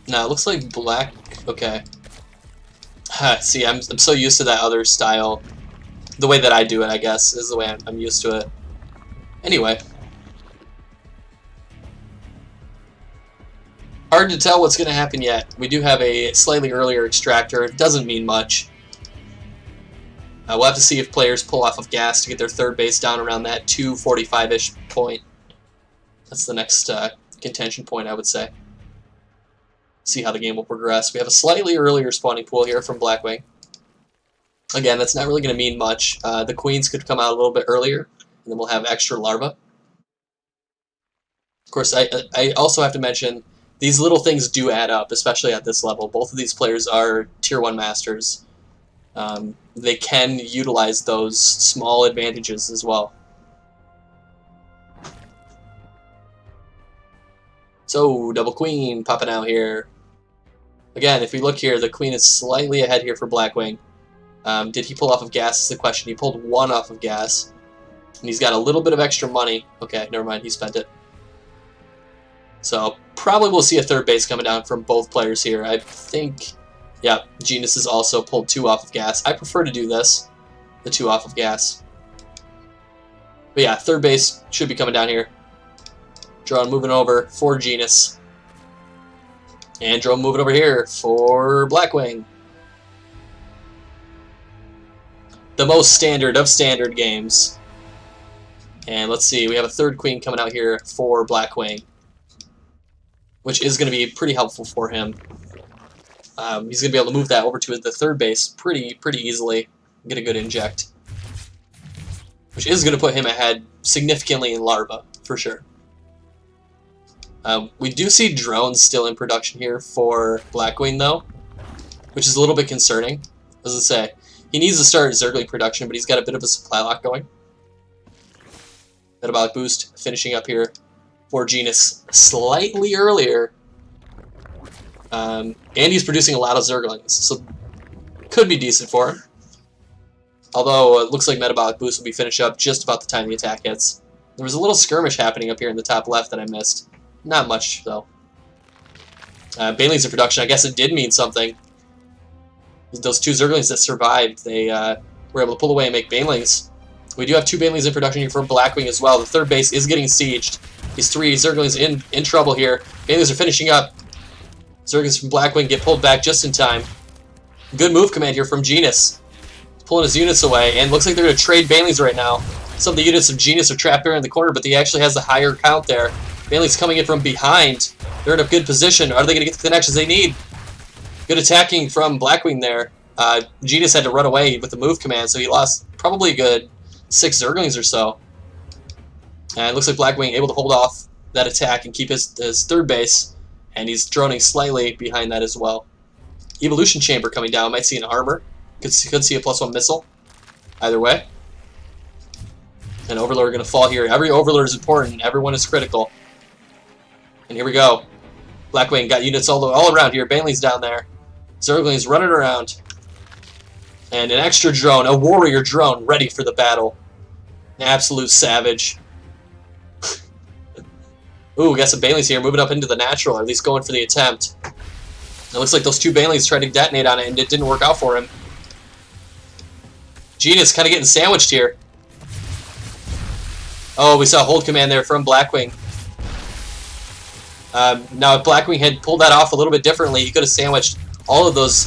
No, it looks like black. Okay. See, I'm so used to that other style. The way that I do it, I guess, is the way I'm used to it. Anyway. Hard to tell what's going to happen yet. We do have a slightly earlier extractor. It doesn't mean much. We'll have to see if players pull off of gas to get their third base down around that 245-ish point. That's the next contention point, I would say. See how the game will progress. We have a slightly earlier spawning pool here from BlackWing. Again, that's not really going to mean much. The queens could come out a little bit earlier, and then we'll have extra larvae. Of course, I also have to mention, these little things do add up, especially at this level. Both of these players are Tier 1 Masters. They can utilize those small advantages as well. So, double queen popping out here. Again, if we look here, the queen is slightly ahead here for BlackWing. Did he pull off of gas is the question. He pulled one off of gas. And he's got a little bit of extra money. Okay, never mind, he spent it. So, probably we'll see a third base coming down from both players here. I think, yeah, Genis has also pulled two off of gas. I prefer to do this, the two off of gas. But yeah, third base should be coming down here. Drone moving over for Genis. And drone moving over here for BlackWing. The most standard of standard games. And let's see, we have a third queen coming out here for BlackWing, which is going to be pretty helpful for him. He's going to be able to move that over to the third base pretty easily. Get a good inject. Which is going to put him ahead significantly in larva, for sure. We do see drones still in production here for BlackWing, though, which is a little bit concerning. As I say, he needs to start Zergling production, but he's got a bit of a supply lock going. Metabolic boost finishing up here for Genis slightly earlier. And he's producing a lot of Zerglings, so could be decent for him. Although it looks like Metabolic boost will be finished up just about the time the attack hits. There was a little skirmish happening up here in the top left that I missed. Not much, though. Banelings in production, I guess it did mean something. Those two Zerglings that survived, they were able to pull away and make Banelings. We do have two Banelings in production here for BlackWing as well. The third base is getting sieged. These three Zerglings in trouble here. Banelings are finishing up. Zerglings from BlackWing get pulled back just in time. Good move command here from Genis. Pulling his units away, and looks like they're going to trade Banelings right now. Some of the units of Genis are trapped there in the corner, but he actually has the higher count there. Banelings coming in from behind. They're in a good position. Are they going to get the connections they need? Good attacking from BlackWing there. Genis had to run away with the move command, so he lost probably a good 6 Zerglings or so. And it looks like BlackWing able to hold off that attack and keep his third base, and he's droning slightly behind that as well. Evolution Chamber coming down. Might see an armor. Could see a +1 missile. Either way. And Overlord going to fall here. Every Overlord is important. Everyone is critical. And here we go. BlackWing got units all around here. Banelings down there. Zerglings running around. And an extra drone. A warrior drone ready for the battle. An absolute savage. Ooh, we got some Banelings here moving up into the natural. Or at least going for the attempt. It looks like those two Banelings tried to detonate on it and it didn't work out for him. Genis kind of getting sandwiched here. Oh, we saw a hold command there from BlackWing. Now, if BlackWing had pulled that off a little bit differently, he could have sandwiched all of those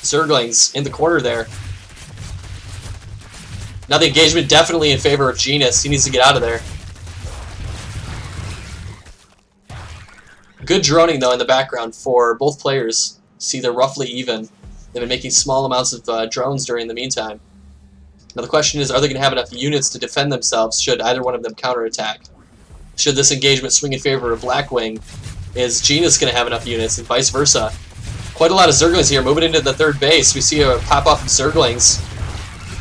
Zerglings in the corner there. Now the engagement definitely in favor of Genis. He needs to get out of there. Good droning, though, in the background for both players. See, they're roughly even. They've been making small amounts of drones during the meantime. Now the question is, are they going to have enough units to defend themselves should either one of them counterattack? Should this engagement swing in favor of BlackWing, is Genis going to have enough units and vice versa? Quite a lot of Zerglings here moving into the third base. We see a pop-off of Zerglings.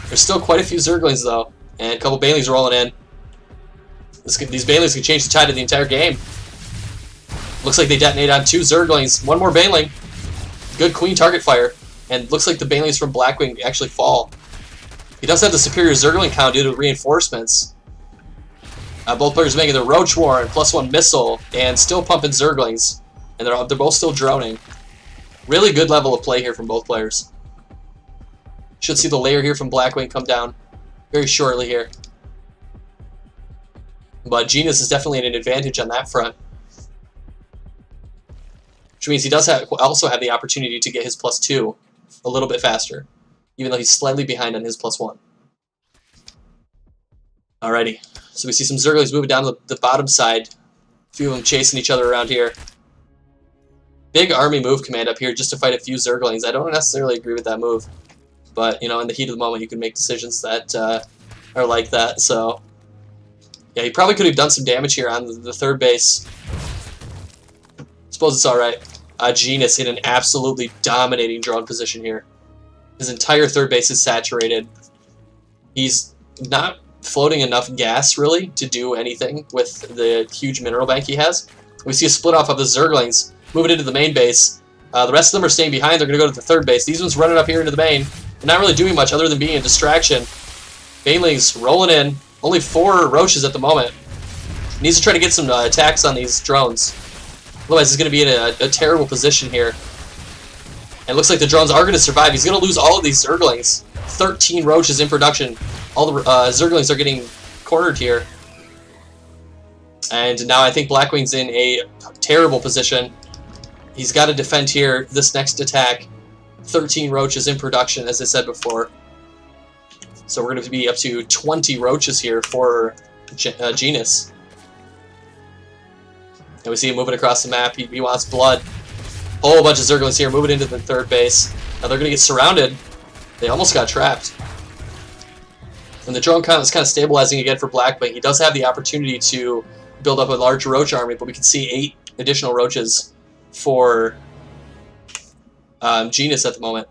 There's still quite a few Zerglings, though, and a couple Banelings rolling in. These Banelings can change the tide of the entire game. Looks like they detonate on 2 Zerglings. One more Baneling. Good queen target fire. And looks like the Banelings from BlackWing actually fall. He does have the superior Zergling count due to reinforcements. Both players making the Roach Warren +1 missile and still pumping Zerglings. And they're both still droning. Really good level of play here from both players. Should see the layer here from BlackWing come down very shortly here. But Genis is definitely at an advantage on that front. Which means he does also have the opportunity to get his +2 a little bit faster. Even though he's slightly behind on his +1. Alrighty. So we see some Zerglings moving down to the bottom side. A few of them chasing each other around here. Big army move command up here just to fight a few Zerglings. I don't necessarily agree with that move. But, you know, in the heat of the moment, you can make decisions that are like that. So, yeah, he probably could have done some damage here on the third base. Suppose it's alright. Genis in an absolutely dominating drone position here. His entire third base is saturated. He's not floating enough gas, really, to do anything with the huge mineral bank he has. We see a split off of the Zerglings moving into the main base. The rest of them are staying behind. They're going to go to the third base. These ones running up here into the main. They're not really doing much other than being a distraction. Banelings rolling in. Only 4 roaches at the moment. Needs to try to get some attacks on these drones. Otherwise, he's going to be in a terrible position here. And it looks like the drones are going to survive. He's going to lose all of these Zerglings. 13 roaches in production. All the Zerglings are getting cornered here. And now I think BlackWing's in a terrible position. He's got to defend here this next attack. 13 roaches in production, as I said before. So we're going to be up to 20 roaches here for Genis. And we see him moving across the map. He wants blood. A whole bunch of Zerglings here moving into the third base. Now they're going to get surrounded. They almost got trapped. And the drone count is kind of stabilizing again for BlackWing. He does have the opportunity to build up a large roach army, but we can see 8 additional roaches for Genis at the moment.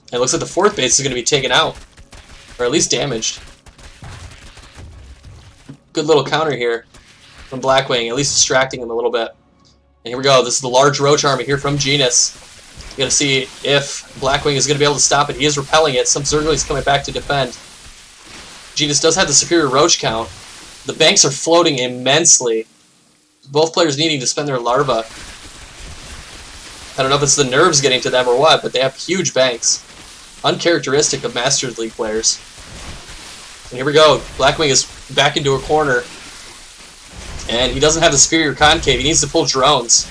And it looks like the fourth base is going to be taken out, or at least damaged. Good little counter here from BlackWing, at least distracting him a little bit. And here we go. This is the large roach army here from Genis. You got to see if BlackWing is going to be able to stop it. He is repelling it. Some Zerglings coming back to defend. Genis does have the superior roach count. The banks are floating immensely. Both players needing to spend their larvae. I don't know if it's the nerves getting to them or what, but they have huge banks. Uncharacteristic of Masters League players. And here we go. BlackWing is back into a corner. And he doesn't have the superior concave. He needs to pull drones.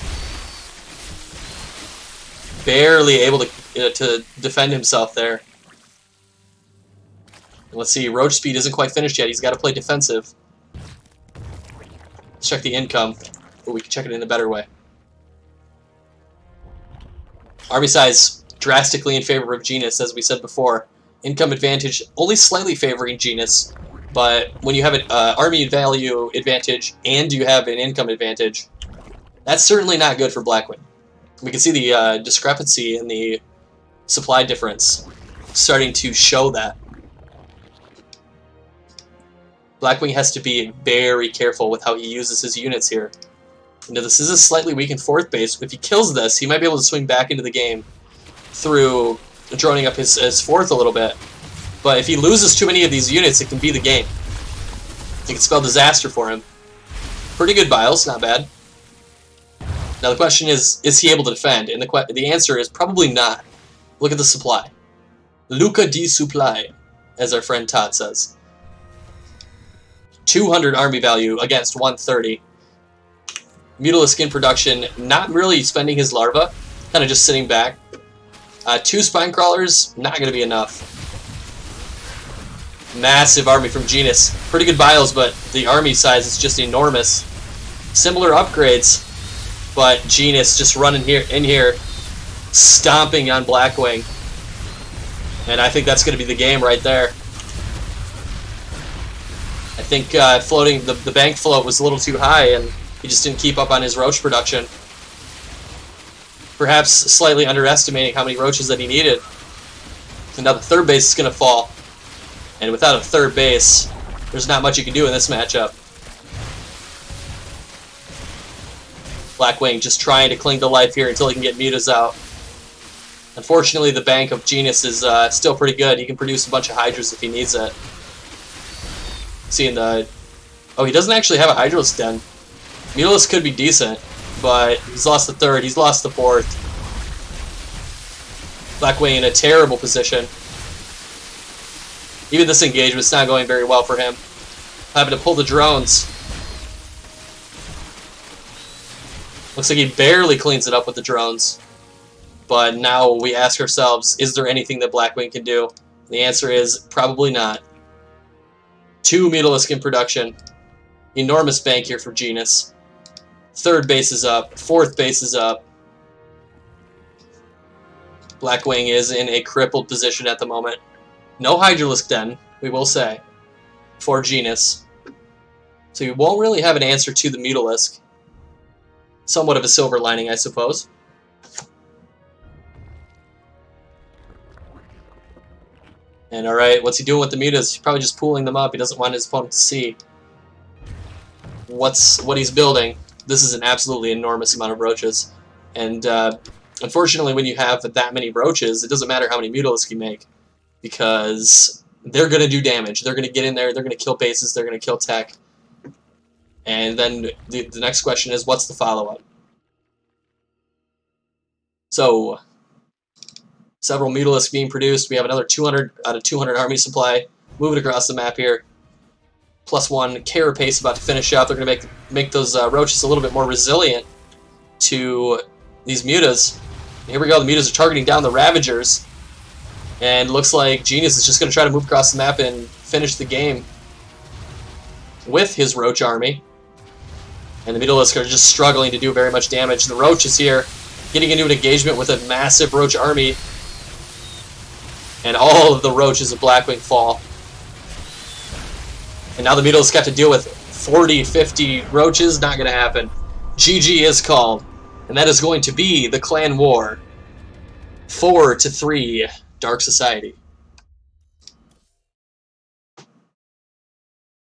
Barely able to defend himself there. Let's see, roach speed isn't quite finished yet. He's got to play defensive. Let's check the income, but we can check it in a better way. Army size drastically in favor of Genis, as we said before. Income advantage only slightly favoring Genis, but when you have an army value advantage and you have an income advantage, that's certainly not good for BlackWing. We can see the discrepancy in the supply difference starting to show that. BlackWing has to be very careful with how he uses his units here. Now, this is a slightly weakened fourth base. If he kills this, he might be able to swing back into the game through droning up his fourth a little bit. But if he loses too many of these units, it can be the game. It can spell disaster for him. Pretty good biles, not bad. Now the question is he able to defend? And the answer is probably not. Look at the supply. Luca di supply, as our friend Todd says. 200 army value against 130. Mutalisk in production, not really spending his larva, kind of just sitting back. 2 spine crawlers, not going to be enough. Massive army from Genis. Pretty good biles, but the army size is just enormous. Similar upgrades, but Genis just running in here, stomping on BlackWing. And I think that's going to be the game right there. I think floating the bank float was a little too high, and he just didn't keep up on his roach production. Perhaps slightly underestimating how many roaches that he needed. So now the third base is going to fall. And without a third base, there's not much you can do in this matchup. BlackWing just trying to cling to life here until he can get mutas out. Unfortunately, the bank of Genis is still pretty good. He can produce a bunch of Hydras if he needs it. Seeing the... Oh, he doesn't actually have a Hydros den. Mutalisk could be decent, but he's lost the third, he's lost the fourth. BlackWing in a terrible position. Even this engagement's not going very well for him. Having to pull the drones. Looks like he barely cleans it up with the drones. But now we ask ourselves, is there anything that BlackWing can do? The answer is probably not. 2 Mutalisk in production. Enormous bank here for Genis. Third base is up. Fourth base is up. BlackWing is in a crippled position at the moment. No Hydralisk Den, we will say, for Genis. So you won't really have an answer to the Mutalisk. Somewhat of a silver lining, I suppose. And alright, what's he doing with the mutas? He's probably just pooling them up. He doesn't want his opponent to see what he's building. This is an absolutely enormous amount of roaches. And unfortunately, when you have that many roaches, it doesn't matter how many Mutalisk you make, because they're going to do damage. They're going to get in there, they're going to kill bases, they're going to kill tech. And then the next question is, what's the follow-up? So, several Mutalisk being produced. We have another 200 out of 200 army supply. Moving across the map here. +1 Carapace about to finish up. They're going to make those roaches a little bit more resilient to these mutas. And here we go. The mutas are targeting down the Ravagers. And looks like Genis is just going to try to move across the map and finish the game with his Roach army. And the Mutalisk are just struggling to do very much damage. The Roach is here, getting into an engagement with a massive Roach army. And all of the Roaches of BlackWing fall. And now the Mutalisk have to deal with 40, 50 Roaches. Not going to happen. GG is called. And that is going to be the Clan War. 4-3, Dark Society.